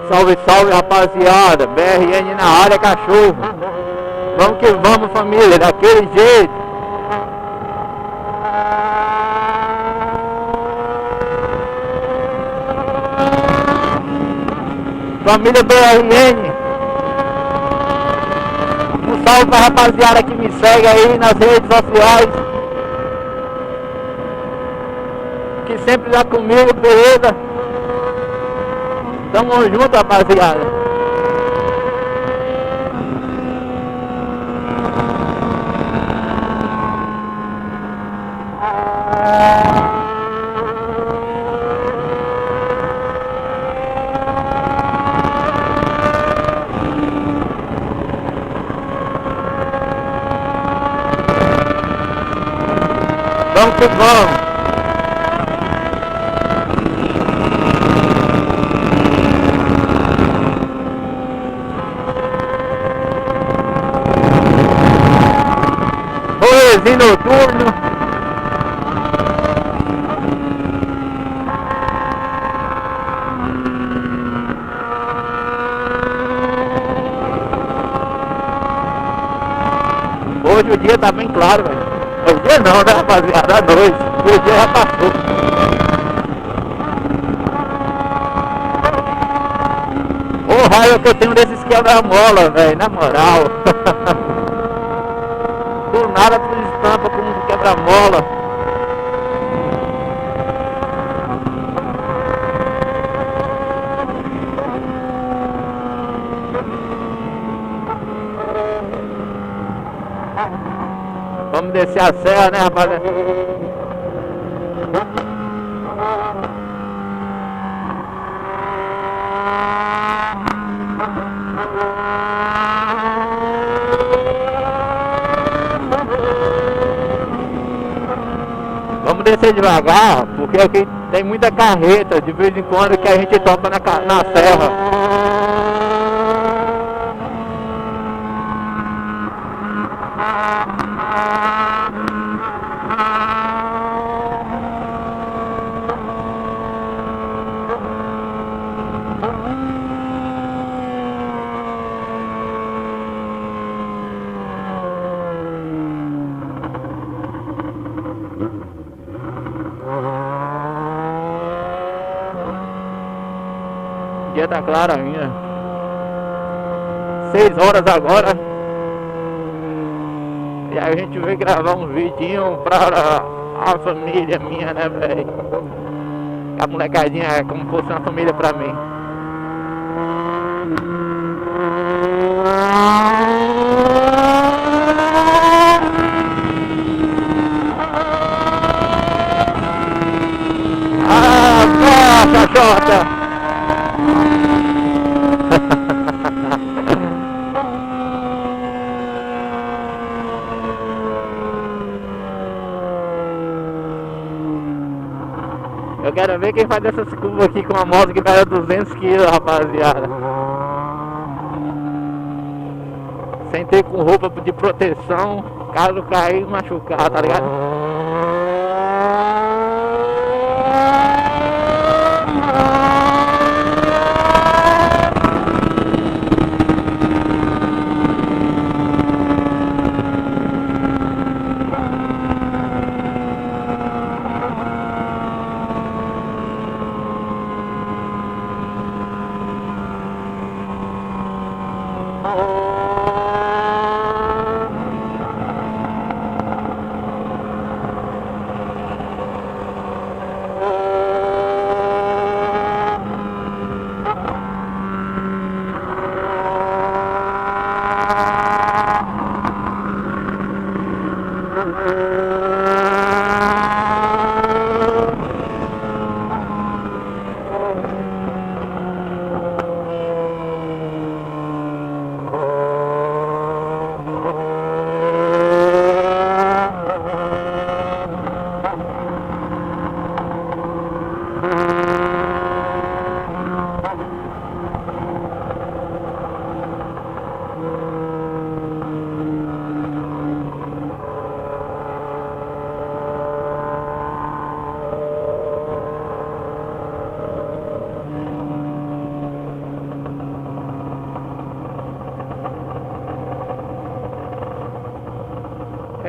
Salve, salve, rapaziada. BRN na área, cachorro. Vamos que vamos, família, daquele jeito. Família BRN. Um salve pra rapaziada que me segue aí nas redes sociais, que sempre tá comigo, beleza? Tamo junto, rapaziada. Vamos que vamos. Rolezinho noturno. Hoje o dia tá bem claro, velho. O dia não, né, rapaziada? A noite. O dia já passou. Ô raio que eu tenho desses quebra-mola, velho, na moral. Do nada tu estampa com um quebra-mola. Vamos descer a serra, né, rapaziada? Vamos descer devagar, porque aqui tem muita carreta de vez em quando que a gente topa na serra. O dia tá claro ainda. 6 horas agora. E aí a gente veio gravar um vidinho pra a família minha, né, velho? A molecadinha é como se fosse uma família pra mim. Ah, cachota! Eu quero ver quem faz essas curvas aqui com uma moto que pega 200 kg, rapaziada. Sem ter com roupa de proteção, caso cair machucar, tá ligado?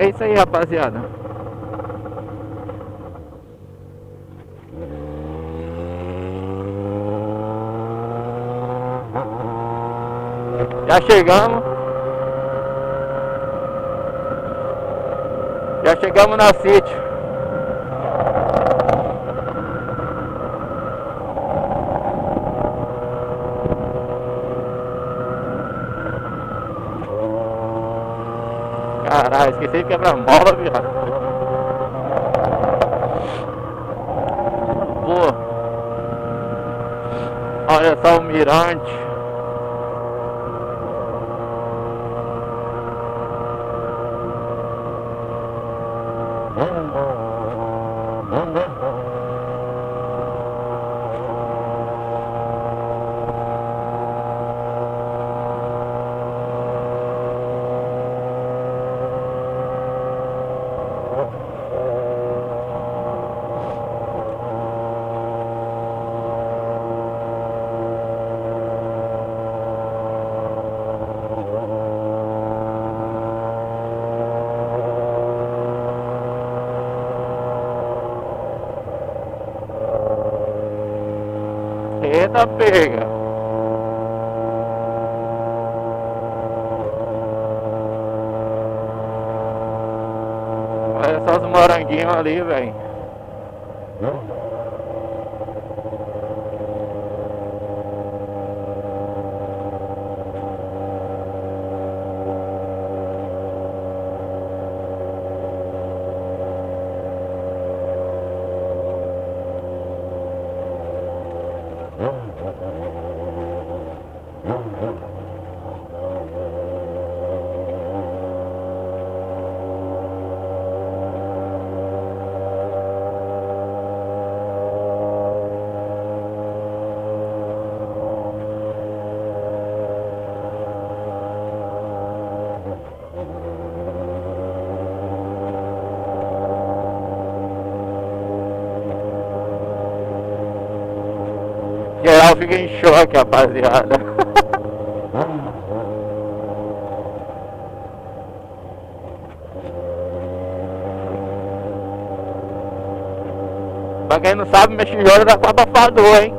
É isso aí, rapaziada. Já chegamos. Já chegamos na sítio. Caralho, esqueci de quebrar mola, viado. Pô. Olha só o mirante. Eita, pega. Olha só os moranguinhos ali, velho. Geral fica em choque, rapaziada. Pra quem não sabe, mexilhona dá com abafador, hein?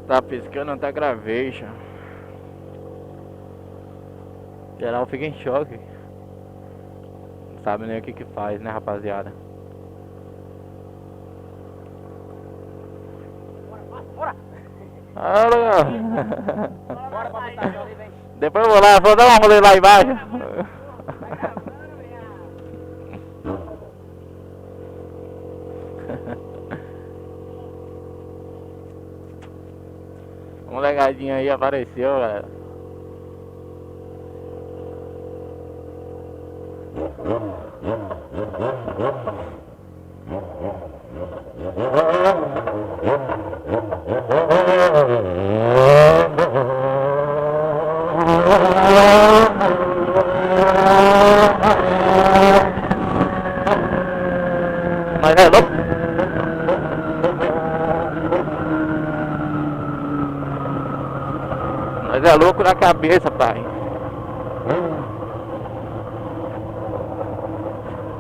Tá piscando até graveja. Geral fica em choque. Não sabe nem o que faz, né, rapaziada? Bora! Bora! Bora pra botar ali, vem. Depois eu vou dar um rolê lá embaixo. Um molecadinho aí apareceu, galera. Mas é louco. Mas é louco na cabeça, pai.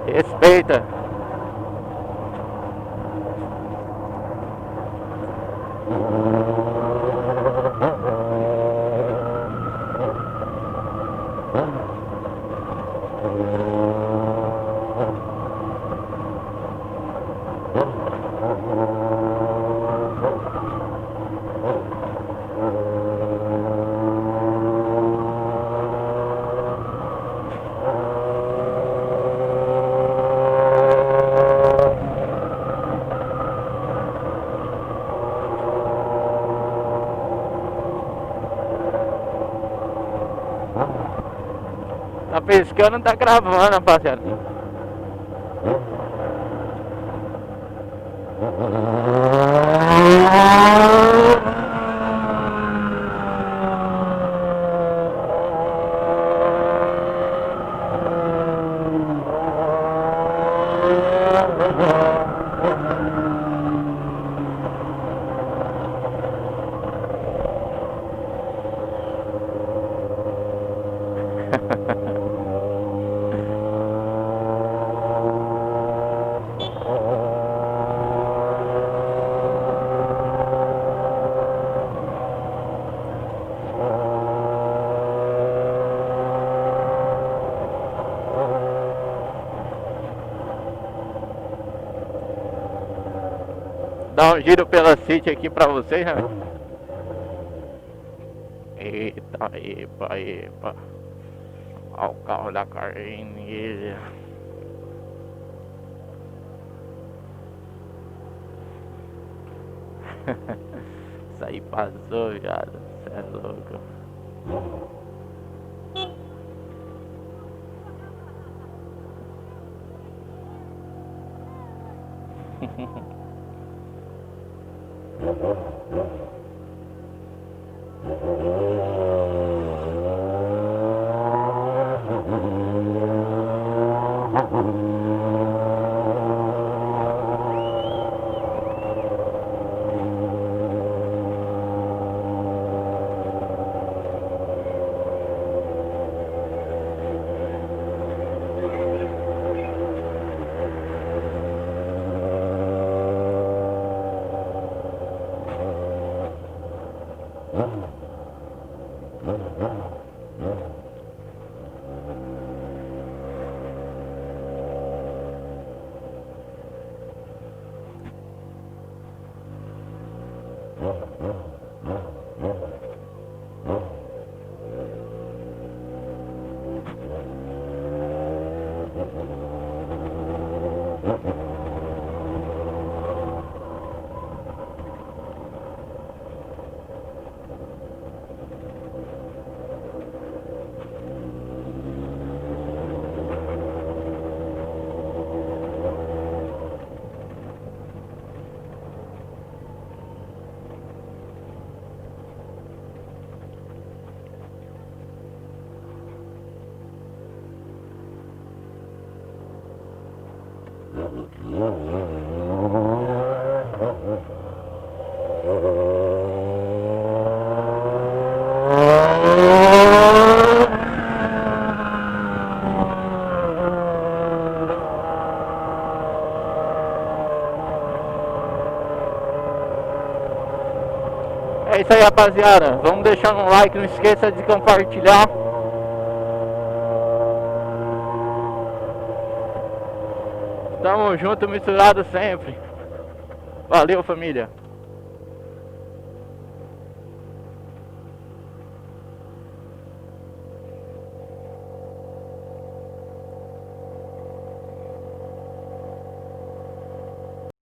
Respeita. Tá pescando, tá gravando, rapaziada. Dá um giro pela City aqui pra vocês, né? Eita, epa, epa. Olha o carro da Carne. Isso aí passou, viado. Cê é louco. É isso aí, rapaziada. Vamos deixar um like, não esqueça de compartilhar. Tamo junto, misturado sempre. Valeu, família.